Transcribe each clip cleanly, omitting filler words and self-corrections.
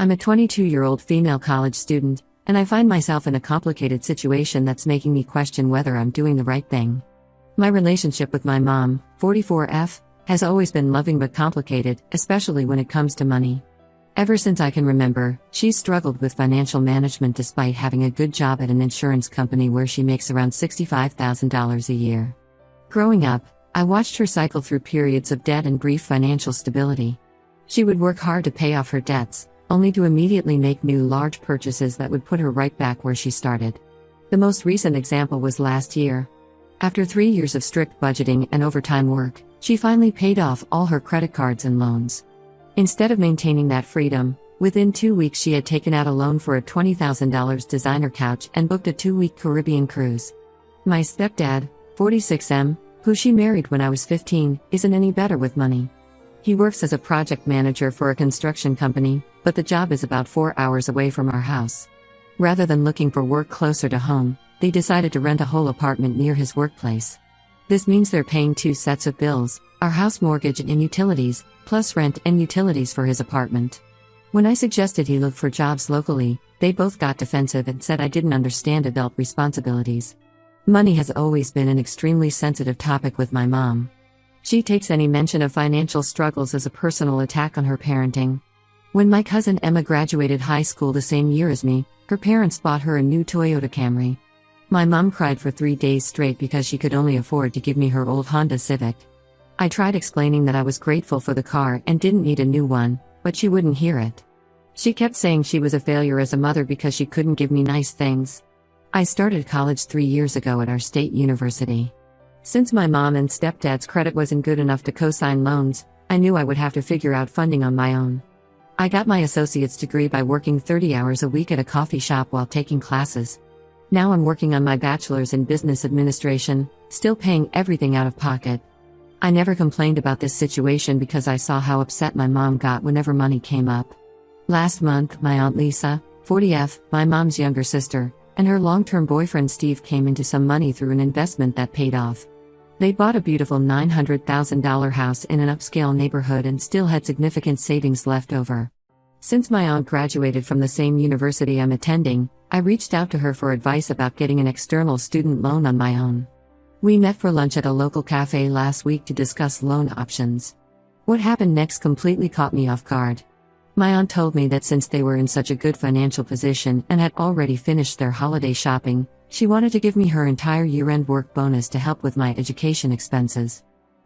I'm a 22-year-old female college student, and I find myself in a complicated situation that's making me question whether I'm doing the right thing. My relationship with my mom, 44F, has always been loving but complicated, especially when it comes to money. Ever since I can remember, she's struggled with financial management despite having a good job at an insurance company where she makes around $65,000 a year. Growing up, I watched her cycle through periods of debt and brief financial stability. She would work hard to pay off her debts, only to immediately make new large purchases that would put her right back where she started. The most recent example was last year. After 3 years of strict budgeting and overtime work, she finally paid off all her credit cards and loans. Instead of maintaining that freedom, within 2 weeks she had taken out a loan for a $20,000 designer couch and booked a 2-week Caribbean cruise. My stepdad, 46M, who she married when I was 15, isn't any better with money. He works as a project manager for a construction company, but the job is about 4 hours away from our house. Rather than looking for work closer to home, they decided to rent a whole apartment near his workplace. This means they're paying 2 sets of bills, our house mortgage and utilities, plus rent and utilities for his apartment. When I suggested he look for jobs locally, they both got defensive and said I didn't understand adult responsibilities. Money has always been an extremely sensitive topic with my mom. She takes any mention of financial struggles as a personal attack on her parenting. When my cousin Emma graduated high school the same year as me, her parents bought her a new Toyota Camry. My mom cried for 3 days straight because she could only afford to give me her old Honda Civic. I tried explaining that I was grateful for the car and didn't need a new one, but she wouldn't hear it. She kept saying she was a failure as a mother because she couldn't give me nice things. I started college 3 years ago at our state university. Since my mom and stepdad's credit wasn't good enough to co-sign loans, I knew I would have to figure out funding on my own. I got my associate's degree by working 30 hours a week at a coffee shop while taking classes. Now I'm working on my bachelor's in business administration, still paying everything out of pocket. I never complained about this situation because I saw how upset my mom got whenever money came up. Last month, my aunt Lisa, 40F, my mom's younger sister, and her long-term boyfriend Steve came into some money through an investment that paid off. They bought a beautiful $900,000 house in an upscale neighborhood and still had significant savings left over. Since my aunt graduated from the same university I'm attending, I reached out to her for advice about getting an external student loan on my own. We met for lunch at a local cafe last week to discuss loan options. What happened next completely caught me off guard. My aunt told me that since they were in such a good financial position and had already finished their holiday shopping, she wanted to give me her entire year-end work bonus to help with my education expenses.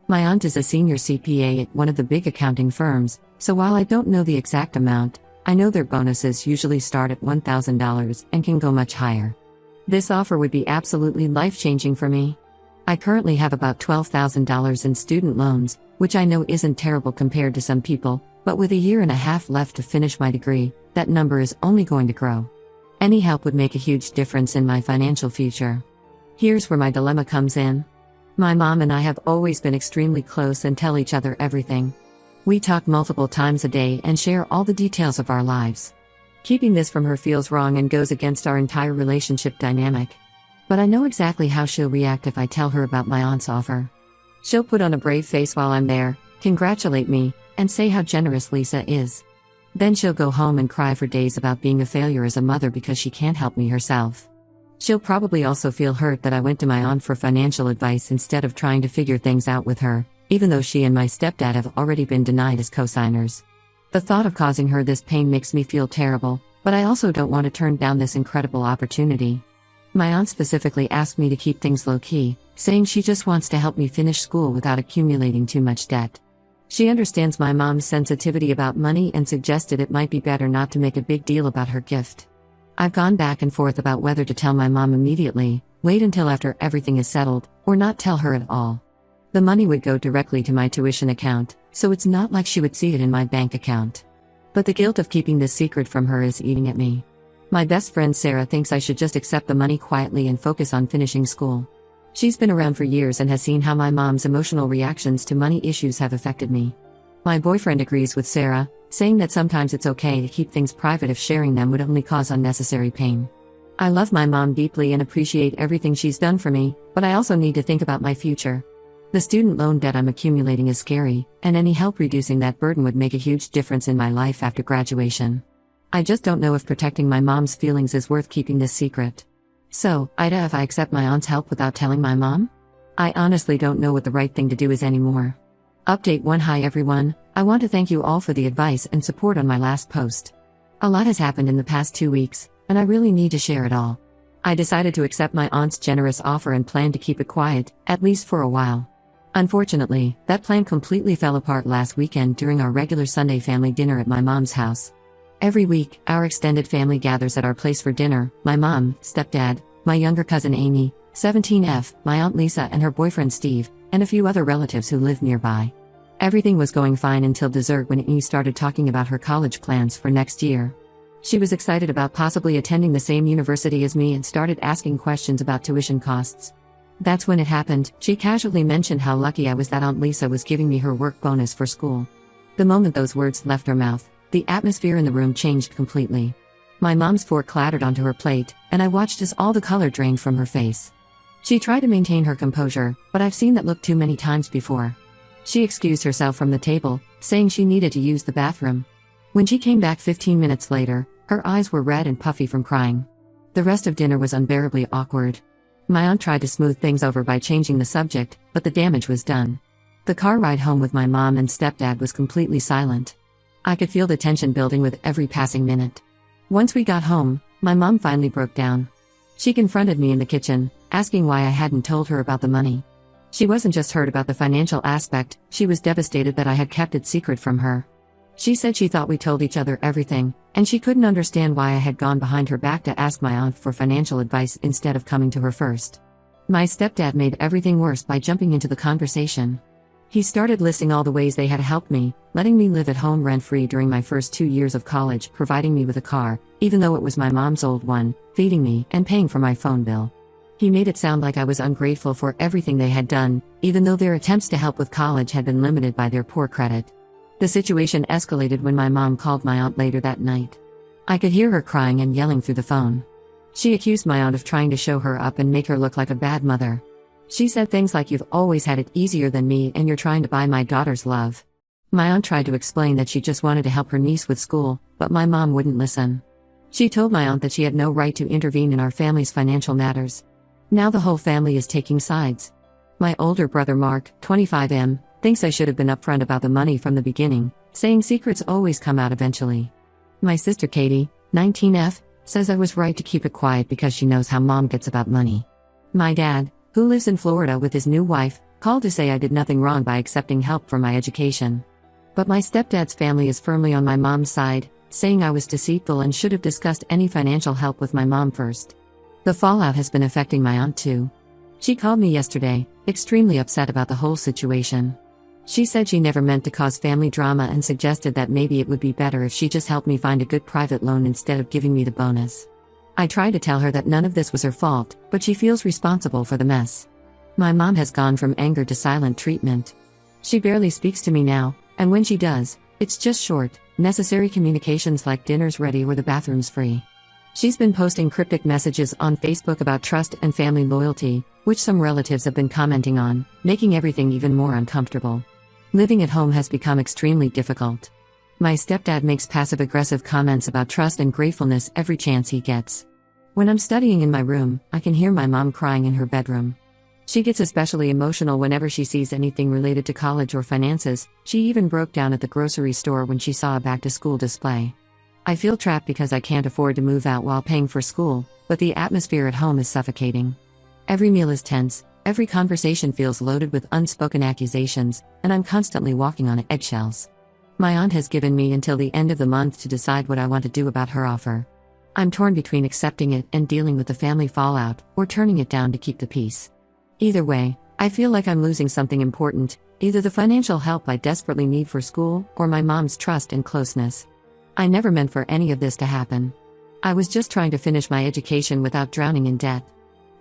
My aunt is a senior CPA at one of the big accounting firms, so while I don't know the exact amount, I know their bonuses usually start at $1,000 and can go much higher. This offer would be absolutely life-changing for me. I currently have about $12,000 in student loans, which I know isn't terrible compared to some people, but with a year and a half left to finish my degree, that number is only going to grow. Any help would make a huge difference in my financial future. Here's where my dilemma comes in. My mom and I have always been extremely close and tell each other everything. We talk multiple times a day and share all the details of our lives. Keeping this from her feels wrong and goes against our entire relationship dynamic. But I know exactly how she'll react if I tell her about my aunt's offer. She'll put on a brave face while I'm there, congratulate me, and say how generous Lisa is. Then she'll go home and cry for days about being a failure as a mother because she can't help me herself. She'll probably also feel hurt that I went to my aunt for financial advice instead of trying to figure things out with her, even though she and my stepdad have already been denied as co-signers. The thought of causing her this pain makes me feel terrible, but I also don't want to turn down this incredible opportunity. My aunt specifically asked me to keep things low-key, saying she just wants to help me finish school without accumulating too much debt. She understands my mom's sensitivity about money and suggested it might be better not to make a big deal about her gift. I've gone back and forth about whether to tell my mom immediately, wait until after everything is settled, or not tell her at all. The money would go directly to my tuition account, so it's not like she would see it in my bank account. But the guilt of keeping this secret from her is eating at me. My best friend Sarah thinks I should just accept the money quietly and focus on finishing school. She's been around for years and has seen how my mom's emotional reactions to money issues have affected me. My boyfriend agrees with Sarah, saying that sometimes it's okay to keep things private if sharing them would only cause unnecessary pain. I love my mom deeply and appreciate everything she's done for me, but I also need to think about my future. The student loan debt I'm accumulating is scary, and any help reducing that burden would make a huge difference in my life after graduation. I just don't know if protecting my mom's feelings is worth keeping this secret. So, Ida, if I accept my aunt's help without telling my mom? I honestly don't know what the right thing to do is anymore. Update 1. Hi everyone, I want to thank you all for the advice and support on my last post. A lot has happened in the past 2 weeks, and I really need to share it all. I decided to accept my aunt's generous offer and plan to keep it quiet, at least for a while. Unfortunately, that plan completely fell apart last weekend during our regular Sunday family dinner at my mom's house. Every week, our extended family gathers at our place for dinner: my mom, stepdad, my younger cousin Amy, 17F, my aunt Lisa and her boyfriend Steve, and a few other relatives who live nearby. Everything was going fine until dessert when Amy started talking about her college plans for next year. She was excited about possibly attending the same university as me and started asking questions about tuition costs. That's when it happened. She casually mentioned how lucky I was that Aunt Lisa was giving me her work bonus for school. The moment those words left her mouth, the atmosphere in the room changed completely. My mom's fork clattered onto her plate, and I watched as all the color drained from her face. She tried to maintain her composure, but I've seen that look too many times before. She excused herself from the table, saying she needed to use the bathroom. When she came back 15 minutes later, her eyes were red and puffy from crying. The rest of dinner was unbearably awkward. My aunt tried to smooth things over by changing the subject, but the damage was done. The car ride home with my mom and stepdad was completely silent. I could feel the tension building with every passing minute. Once we got home, my mom finally broke down. She confronted me in the kitchen, asking why I hadn't told her about the money. She wasn't just hurt about the financial aspect, she was devastated that I had kept it secret from her. She said she thought we told each other everything, and she couldn't understand why I had gone behind her back to ask my aunt for financial advice instead of coming to her first. My stepdad made everything worse by jumping into the conversation. He started listing all the ways they had helped me, letting me live at home rent-free during my first 2 years of college, providing me with a car, even though it was my mom's old one, feeding me, and paying for my phone bill. He made it sound like I was ungrateful for everything they had done, even though their attempts to help with college had been limited by their poor credit. The situation escalated when my mom called my aunt later that night. I could hear her crying and yelling through the phone. She accused my aunt of trying to show her up and make her look like a bad mother. She said things like, "You've always had it easier than me and you're trying to buy my daughter's love." My aunt tried to explain that she just wanted to help her niece with school, but my mom wouldn't listen. She told my aunt that she had no right to intervene in our family's financial matters. Now the whole family is taking sides. My older brother Mark, 25M, thinks I should have been upfront about the money from the beginning, saying secrets always come out eventually. My sister Katie, 19F, says I was right to keep it quiet because she knows how mom gets about money. My dad, who lives in Florida with his new wife, called to say I did nothing wrong by accepting help for my education. But my stepdad's family is firmly on my mom's side, saying I was deceitful and should have discussed any financial help with my mom first. The fallout has been affecting my aunt too. She called me yesterday, extremely upset about the whole situation. She said she never meant to cause family drama and suggested that maybe it would be better if she just helped me find a good private loan instead of giving me the bonus. I tried to tell her that none of this was her fault, but she feels responsible for the mess. My mom has gone from anger to silent treatment. She barely speaks to me now, and when she does, it's just short, necessary communications like "dinner's ready" or "the bathroom's free." She's been posting cryptic messages on Facebook about trust and family loyalty, which some relatives have been commenting on, making everything even more uncomfortable. Living at home has become extremely difficult. My stepdad makes passive-aggressive comments about trust and gratefulness every chance he gets. When I'm studying in my room, I can hear my mom crying in her bedroom. She gets especially emotional whenever she sees anything related to college or finances. She even broke down at the grocery store when she saw a back-to-school display. I feel trapped because I can't afford to move out while paying for school, but the atmosphere at home is suffocating. Every meal is tense, every conversation feels loaded with unspoken accusations, and I'm constantly walking on eggshells. My aunt has given me until the end of the month to decide what I want to do about her offer. I'm torn between accepting it and dealing with the family fallout, or turning it down to keep the peace. Either way, I feel like I'm losing something important, either the financial help I desperately need for school, or my mom's trust and closeness. I never meant for any of this to happen. I was just trying to finish my education without drowning in debt.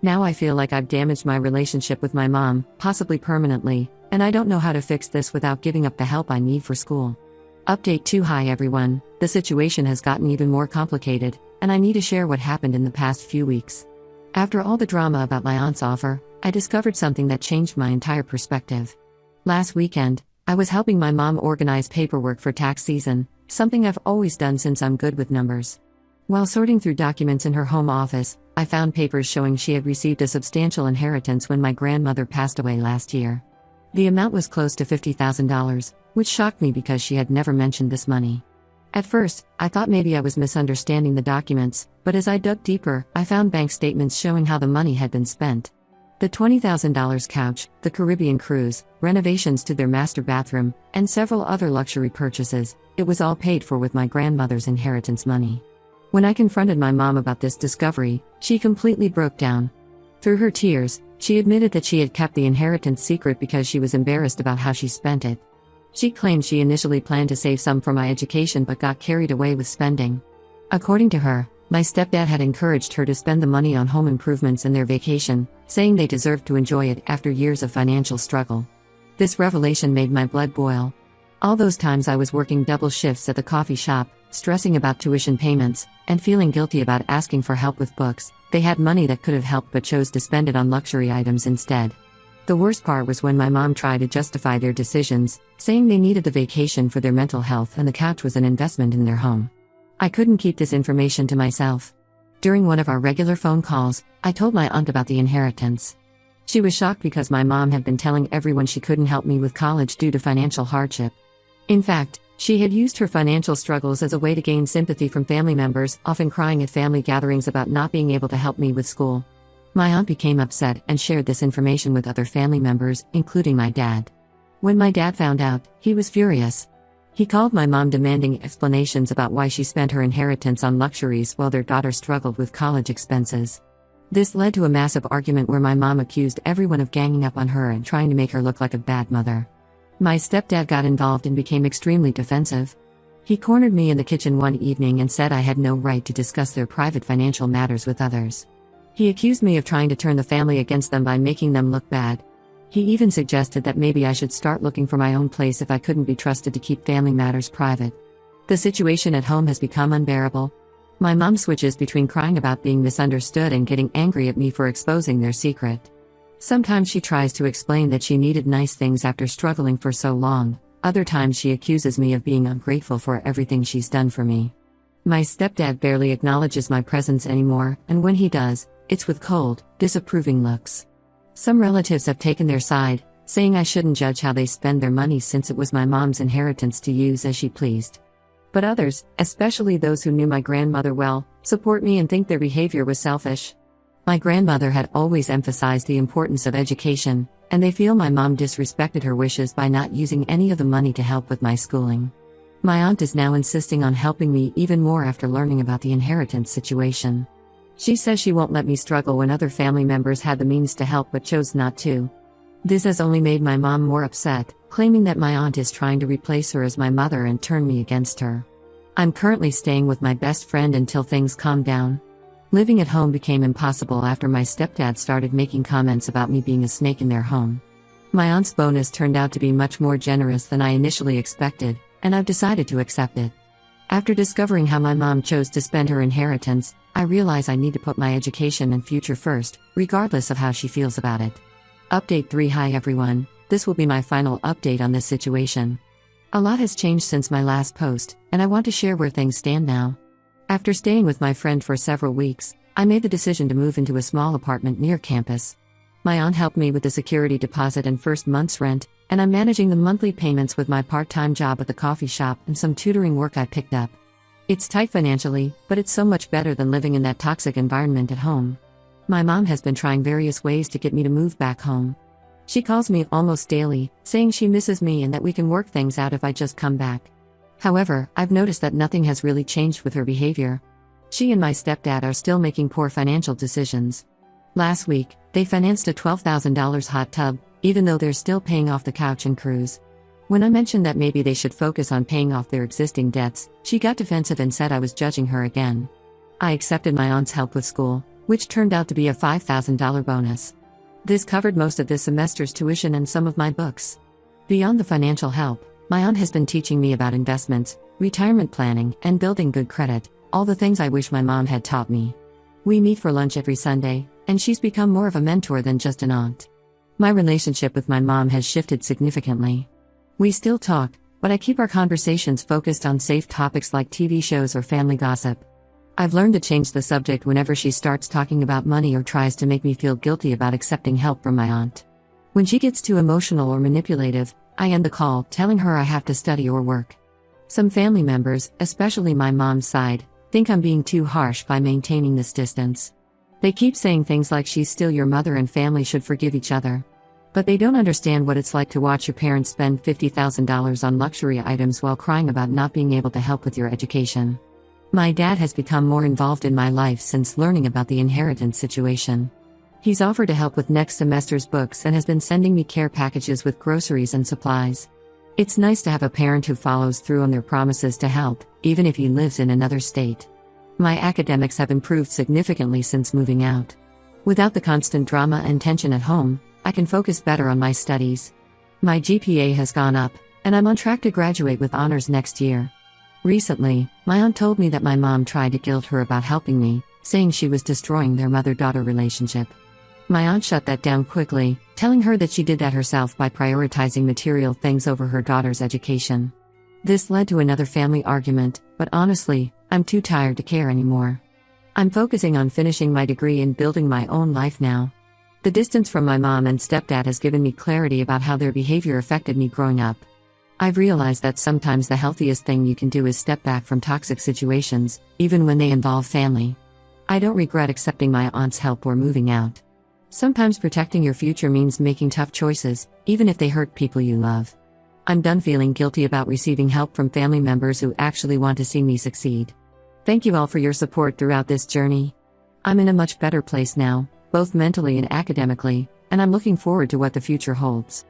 Now I feel like I've damaged my relationship with my mom, possibly permanently, and I don't know how to fix this without giving up the help I need for school. Update 2. Hi everyone, the situation has gotten even more complicated, and I need to share what happened in the past few weeks. After all the drama about my aunt's offer, I discovered something that changed my entire perspective. Last weekend, I was helping my mom organize paperwork for tax season, something I've always done since I'm good with numbers. While sorting through documents in her home office, I found papers showing she had received a substantial inheritance when my grandmother passed away last year. The amount was close to $50,000, which shocked me because she had never mentioned this money. At first, I thought maybe I was misunderstanding the documents, but as I dug deeper, I found bank statements showing how the money had been spent. The $20,000 couch, the Caribbean cruise, renovations to their master bathroom, and several other luxury purchases, it was all paid for with my grandmother's inheritance money. When I confronted my mom about this discovery, she completely broke down. Through her tears, she admitted that she had kept the inheritance secret because she was embarrassed about how she spent it. She claimed she initially planned to save some for my education but got carried away with spending. According to her, my stepdad had encouraged her to spend the money on home improvements and their vacation, saying they deserved to enjoy it after years of financial struggle. This revelation made my blood boil. All those times I was working double shifts at the coffee shop, stressing about tuition payments, and feeling guilty about asking for help with books, they had money that could have helped but chose to spend it on luxury items instead. The worst part was when my mom tried to justify their decisions, saying they needed the vacation for their mental health and the couch was an investment in their home. I couldn't keep this information to myself. During one of our regular phone calls, I told my aunt about the inheritance. She was shocked because my mom had been telling everyone she couldn't help me with college due to financial hardship. In fact, she had used her financial struggles as a way to gain sympathy from family members, often crying at family gatherings about not being able to help me with school. My aunt became upset and shared this information with other family members, including my dad. When my dad found out, he was furious. He called my mom demanding explanations about why she spent her inheritance on luxuries while their daughter struggled with college expenses. This led to a massive argument where my mom accused everyone of ganging up on her and trying to make her look like a bad mother. My stepdad got involved and became extremely defensive. He cornered me in the kitchen one evening and said I had no right to discuss their private financial matters with others. He accused me of trying to turn the family against them by making them look bad. He even suggested that maybe I should start looking for my own place if I couldn't be trusted to keep family matters private. The situation at home has become unbearable. My mom switches between crying about being misunderstood and getting angry at me for exposing their secret. Sometimes she tries to explain that she needed nice things after struggling for so long, other times she accuses me of being ungrateful for everything she's done for me. My stepdad barely acknowledges my presence anymore, and when he does, it's with cold, disapproving looks. Some relatives have taken their side, saying I shouldn't judge how they spend their money since it was my mom's inheritance to use as she pleased. But others, especially those who knew my grandmother well, support me and think their behavior was selfish. My grandmother had always emphasized the importance of education, and they feel my mom disrespected her wishes by not using any of the money to help with my schooling. My aunt is now insisting on helping me even more after learning about the inheritance situation. She says she won't let me struggle when other family members had the means to help but chose not to. This has only made my mom more upset, claiming that my aunt is trying to replace her as my mother and turn me against her. I'm currently staying with my best friend until things calm down. Living at home became impossible after my stepdad started making comments about me being a snake in their home. My aunt's bonus turned out to be much more generous than I initially expected, and I've decided to accept it. After discovering how my mom chose to spend her inheritance, I realize I need to put my education and future first, regardless of how she feels about it. Update 3. Hi everyone, this will be my final update on this situation. A lot has changed since my last post, and I want to share where things stand now. After staying with my friend for several weeks, I made the decision to move into a small apartment near campus. My aunt helped me with the security deposit and first month's rent, and I'm managing the monthly payments with my part-time job at the coffee shop and some tutoring work I picked up. It's tight financially, but it's so much better than living in that toxic environment at home. My mom has been trying various ways to get me to move back home. She calls me almost daily, saying she misses me and that we can work things out if I just come back. However, I've noticed that nothing has really changed with her behavior. She and my stepdad are still making poor financial decisions. Last week, they financed a $12,000 hot tub, even though they're still paying off the couch and cruise. When I mentioned that maybe they should focus on paying off their existing debts, she got defensive and said I was judging her again. I accepted my aunt's help with school, which turned out to be a $5,000 bonus. This covered most of this semester's tuition and some of my books. Beyond the financial help, my aunt has been teaching me about investments, retirement planning, and building good credit, all the things I wish my mom had taught me. We meet for lunch every Sunday, and she's become more of a mentor than just an aunt. My relationship with my mom has shifted significantly. We still talk, but I keep our conversations focused on safe topics like TV shows or family gossip. I've learned to change the subject whenever she starts talking about money or tries to make me feel guilty about accepting help from my aunt. When she gets too emotional or manipulative, I end the call, telling her I have to study or work. Some family members, especially my mom's side, think I'm being too harsh by maintaining this distance. They keep saying things like she's still your mother and family should forgive each other. But they don't understand what it's like to watch your parents spend $50,000 on luxury items while crying about not being able to help with your education. My dad has become more involved in my life since learning about the inheritance situation. He's offered to help with next semester's books and has been sending me care packages with groceries and supplies. It's nice to have a parent who follows through on their promises to help, even if he lives in another state. My academics have improved significantly since moving out. Without the constant drama and tension at home, I can focus better on my studies. My GPA has gone up, and I'm on track to graduate with honors next year. Recently, my aunt told me that my mom tried to guilt her about helping me, saying she was destroying their mother-daughter relationship. My aunt shut that down quickly, telling her that she did that herself by prioritizing material things over her daughter's education. This led to another family argument, but honestly, I'm too tired to care anymore. I'm focusing on finishing my degree and building my own life now. The distance from my mom and stepdad has given me clarity about how their behavior affected me growing up. I've realized that sometimes the healthiest thing you can do is step back from toxic situations, even when they involve family. I don't regret accepting my aunt's help or moving out. Sometimes protecting your future means making tough choices, even if they hurt people you love. I'm done feeling guilty about receiving help from family members who actually want to see me succeed. Thank you all for your support throughout this journey. I'm in a much better place now, both mentally and academically, and I'm looking forward to what the future holds.